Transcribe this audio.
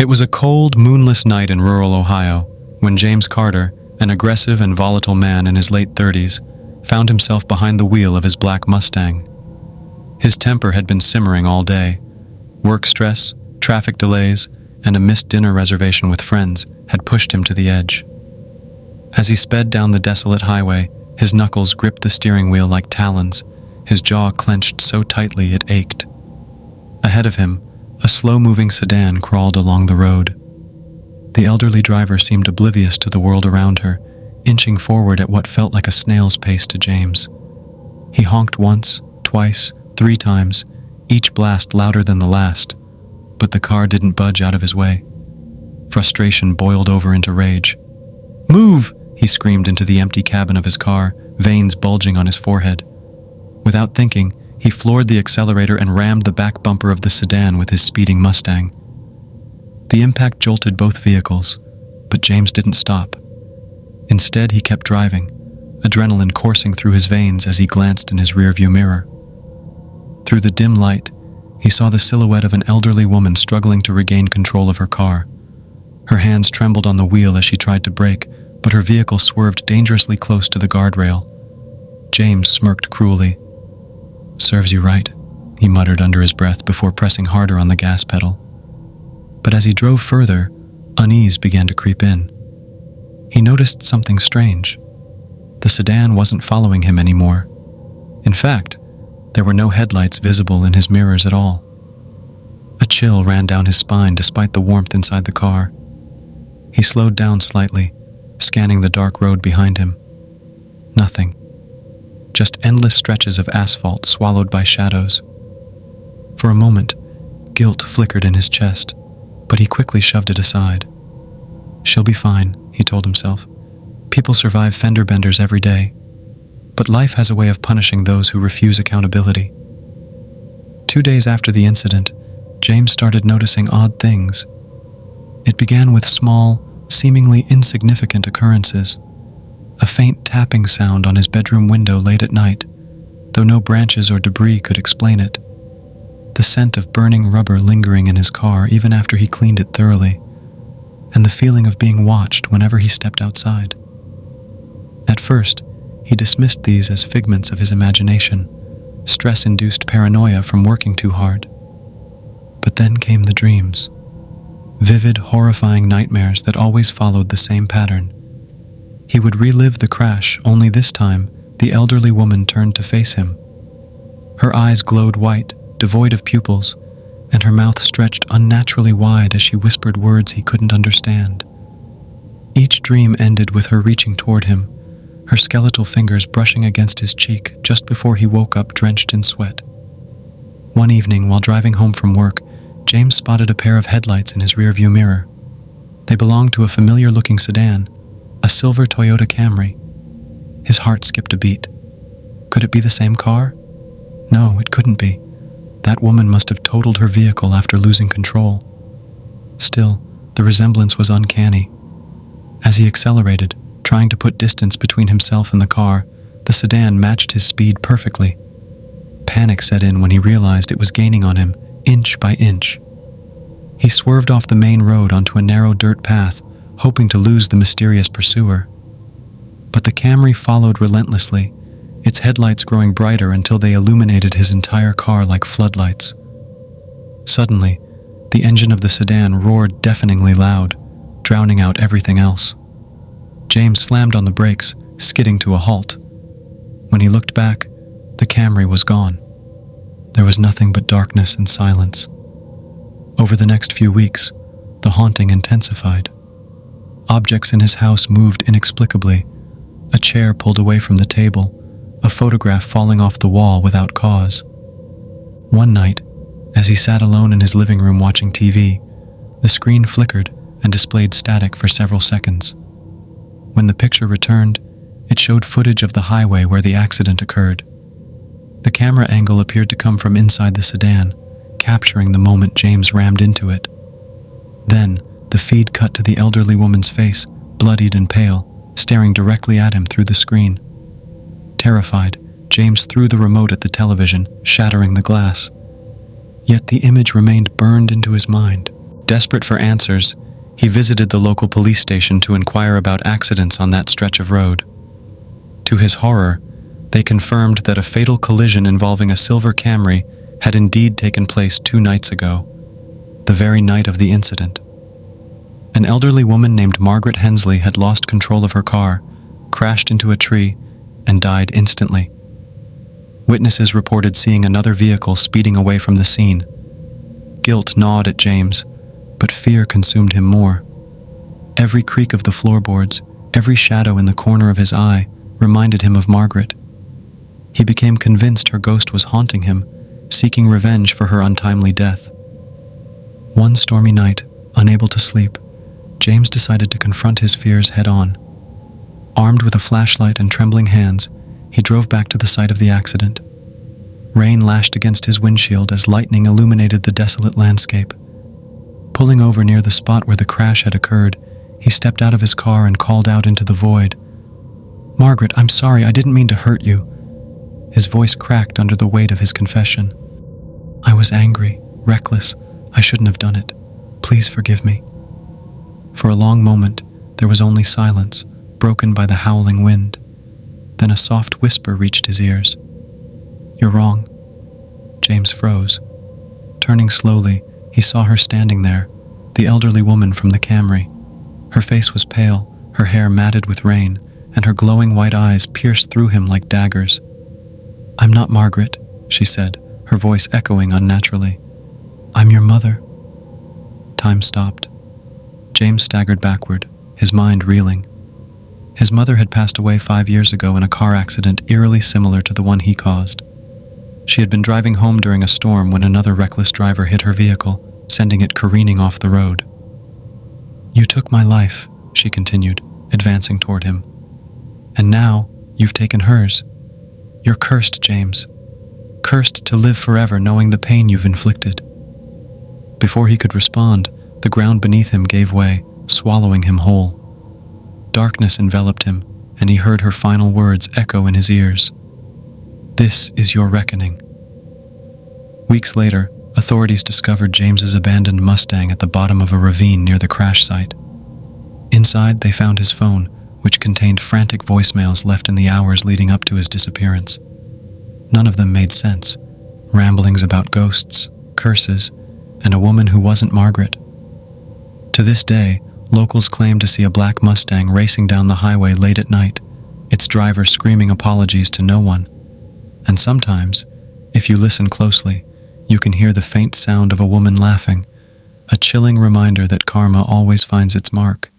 It was a cold, moonless night in rural Ohio when James Carter, an aggressive and volatile man in his late 30s, found himself behind the wheel of his black Mustang. His temper had been simmering all day. Work stress, traffic delays, and a missed dinner reservation with friends had pushed him to the edge. As he sped down the desolate highway, his knuckles gripped the steering wheel like talons, his jaw clenched so tightly it ached. Ahead of him, a slow-moving sedan crawled along the road. The elderly driver seemed oblivious to the world around her, inching forward at what felt like a snail's pace to James. He honked once, twice, 3 times, each blast louder than the last, but the car didn't budge out of his way. Frustration boiled over into rage. "Move!" he screamed into the empty cabin of his car, veins bulging on his forehead. Without thinking, he floored the accelerator and rammed the back bumper of the sedan with his speeding Mustang. The impact jolted both vehicles, but James didn't stop. Instead, he kept driving, adrenaline coursing through his veins as he glanced in his rearview mirror. Through the dim light, he saw the silhouette of an elderly woman struggling to regain control of her car. Her hands trembled on the wheel as she tried to brake, but her vehicle swerved dangerously close to the guardrail. James smirked cruelly. "Serves you right," he muttered under his breath before pressing harder on the gas pedal. But as he drove further, unease began to creep in. He noticed something strange. The sedan wasn't following him anymore. In fact, there were no headlights visible in his mirrors at all. A chill ran down his spine despite the warmth inside the car. He slowed down slightly, scanning the dark road behind him. Nothing. Just endless stretches of asphalt swallowed by shadows. For a moment, guilt flickered in his chest, but he quickly shoved it aside. "She'll be fine," he told himself. "People survive fender benders every day, but life has a way of punishing those who refuse accountability." 2 days after the incident, James started noticing odd things. It began with small, seemingly insignificant occurrences. A faint tapping sound on his bedroom window late at night, though no branches or debris could explain it. The scent of burning rubber lingering in his car even after he cleaned it thoroughly, and the feeling of being watched whenever he stepped outside. At first, he dismissed these as figments of his imagination, stress-induced paranoia from working too hard. But then came the dreams. Vivid, horrifying nightmares that always followed the same pattern. He would relive the crash, only this time, the elderly woman turned to face him. Her eyes glowed white, devoid of pupils, and her mouth stretched unnaturally wide as she whispered words he couldn't understand. Each dream ended with her reaching toward him, her skeletal fingers brushing against his cheek just before he woke up drenched in sweat. One evening, while driving home from work, James spotted a pair of headlights in his rearview mirror. They belonged to a familiar-looking sedan, a silver Toyota Camry. His heart skipped a beat. Could it be the same car? No, it couldn't be. That woman must have totaled her vehicle after losing control. Still, the resemblance was uncanny. As he accelerated, trying to put distance between himself and the car, the sedan matched his speed perfectly. Panic set in when he realized it was gaining on him, inch by inch. He swerved off the main road onto a narrow dirt path, hoping to lose the mysterious pursuer. But the Camry followed relentlessly, its headlights growing brighter until they illuminated his entire car like floodlights. Suddenly, the engine of the sedan roared deafeningly loud, drowning out everything else. James slammed on the brakes, skidding to a halt. When he looked back, the Camry was gone. There was nothing but darkness and silence. Over the next few weeks, the haunting intensified. Objects in his house moved inexplicably, a chair pulled away from the table, a photograph falling off the wall without cause. One night, as he sat alone in his living room watching TV, the screen flickered and displayed static for several seconds. When the picture returned, it showed footage of the highway where the accident occurred. The camera angle appeared to come from inside the sedan, capturing the moment James rammed into it. Then, the feed cut to the elderly woman's face, bloodied and pale, staring directly at him through the screen. Terrified, James threw the remote at the television, shattering the glass. Yet the image remained burned into his mind, Desperate for answers, he visited the local police station to inquire about accidents on that stretch of road. To his horror, they confirmed that a fatal collision involving a silver Camry had indeed taken place 2 nights ago, the very night of the incident. An elderly woman named Margaret Hensley had lost control of her car, crashed into a tree, and died instantly. Witnesses reported seeing another vehicle speeding away from the scene. Guilt gnawed at James, but fear consumed him more. Every creak of the floorboards, every shadow in the corner of his eye, reminded him of Margaret. He became convinced her ghost was haunting him, seeking revenge for her untimely death. One stormy night, unable to sleep, James decided to confront his fears head-on. Armed with a flashlight and trembling hands, he drove back to the site of the accident. Rain lashed against his windshield as lightning illuminated the desolate landscape. Pulling over near the spot where the crash had occurred, he stepped out of his car and called out into the void. "Margaret, I'm sorry, I didn't mean to hurt you." His voice cracked under the weight of his confession. "I was angry, reckless. I shouldn't have done it. Please forgive me." For a long moment, there was only silence, broken by the howling wind. Then a soft whisper reached his ears. "You're wrong." James froze. Turning slowly, he saw her standing there, the elderly woman from the Camry. Her face was pale, her hair matted with rain, and her glowing white eyes pierced through him like daggers. "I'm not Margaret," she said, her voice echoing unnaturally. "I'm your mother." Time stopped. James staggered backward, his mind reeling. His mother had passed away 5 years ago in a car accident eerily similar to the one he caused. She had been driving home during a storm when another reckless driver hit her vehicle, sending it careening off the road. "You took my life," she continued, advancing toward him. "And now you've taken hers. You're cursed, James. Cursed to live forever knowing the pain you've inflicted." Before he could respond, the ground beneath him gave way, swallowing him whole. Darkness enveloped him, and he heard her final words echo in his ears. "This is your reckoning." Weeks later, authorities discovered James's abandoned Mustang at the bottom of a ravine near the crash site. Inside, they found his phone, which contained frantic voicemails left in the hours leading up to his disappearance. None of them made sense. Ramblings about ghosts, curses, and a woman who wasn't Margaret. To this day, locals claim to see a black Mustang racing down the highway late at night, its driver screaming apologies to no one. And sometimes, if you listen closely, you can hear the faint sound of a woman laughing, a chilling reminder that karma always finds its mark.